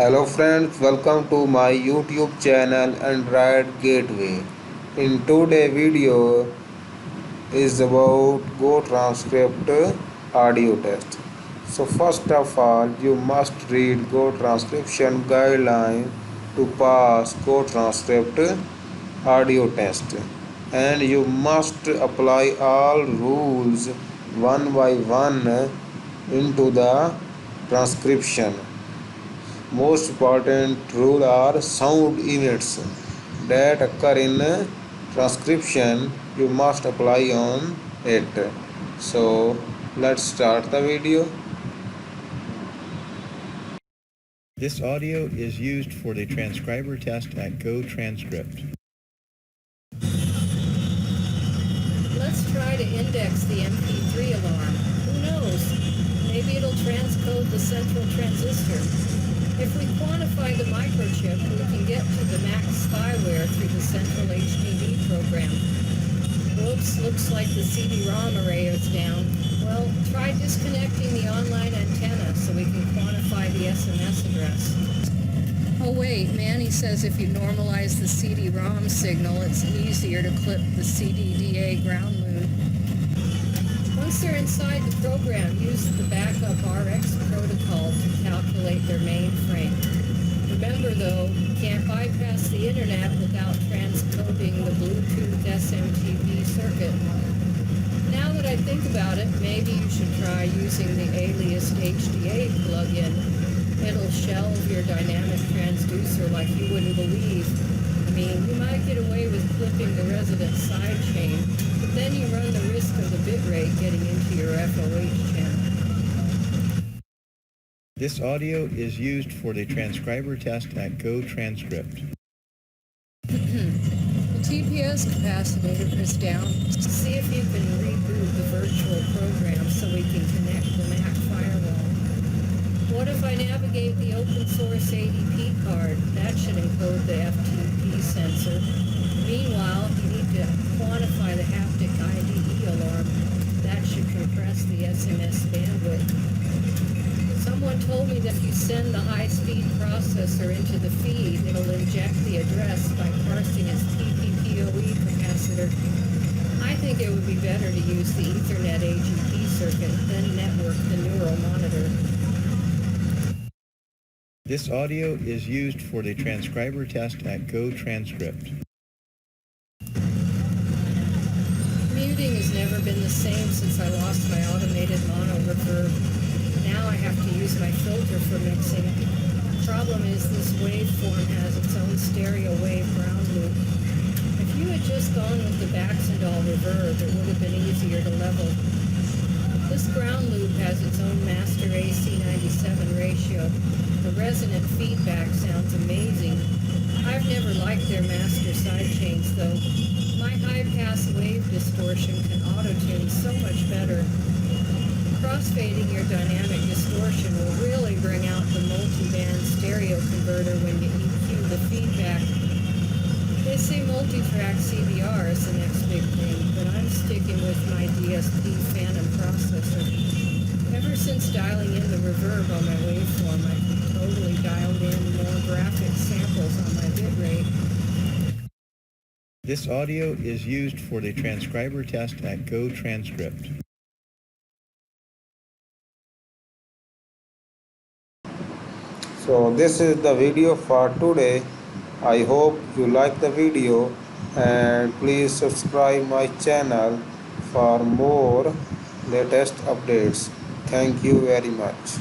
Hello friends, welcome to my YouTube channel Android Gateway. In today's video is about GoTranscript audio test. So first of all, you must read GoTranscription guideline to pass GoTranscript audio test, and you must apply all rules one by one into the transcription. Most important rule are sound units that occur in transcription. You must apply on it. So let's start the video. This audio is used for the transcriber test at GoTranscript. Let's try to index the MP3 alarm. Who knows? Maybe it'll transcode the central transistor. If we quantify the microchip, we can get to the max spyware through the central HDD program. Whoops, looks like the CD-ROM array is down. Well, try disconnecting the online antenna so we can quantify the SMS address. Oh wait, Manny says if you normalize the CD-ROM signal, it's easier to clip the CDDA ground loop. Once they're inside the program, use the backup RX protocol to calculate their mainframe. Remember though, you can't bypass the internet without transcoding the Bluetooth SMTP circuit. Now that I think about it, maybe you should try using the aliased HDA plugin. It'll shelve your dynamic transducer like you wouldn't believe. I mean, you might get away with clipping the resident sidechain, but then you run the risk of the bitrate getting into your FOH channel. This audio is used for the transcriber test at GoTranscript. The TPS capacitor is down. See if you can reboot the virtual program so we can connect the Mac firewall. What if I navigate the open source ADP card? That should encode the FTP sensor. Meanwhile, you need to quantify the haptic IDE alarm. That should compress the SMS bandwidth. Someone told me that if you send the high-speed processor into the feed, it'll inject the address by parsing its PPPoE capacitor. I think it would be better to use the Ethernet AGP circuit, then network the neural monitor. This audio is used for the transcriber test at GoTranscript. Muting has never been the same since I lost my automated mono reverb. Now I have to use my filter for mixing. Problem is this waveform has its own stereo wave ground loop. If you had just gone with the Baxendal reverb, it would have been easier to level. This ground loop has its own master AC97 ratio. The resonant feedback sounds amazing. I've never liked their master sidechains though. My high-pass wave distortion can auto-tune so much better. Crossfading your dynamic distortion will really bring out the multi-band stereo converter when you EQ the feedback. They say multi-track CBR is the next big thing, but I'm sticking with my DSP Phantom processor. Ever since dialing in the reverb on my waveform, I've totally dialed in more graphic samples on my bitrate. This audio is used for the transcriber test at GoTranscript. So this is the video for today. I hope you like the video, and please subscribe my channel for more latest updates. Thank you very much.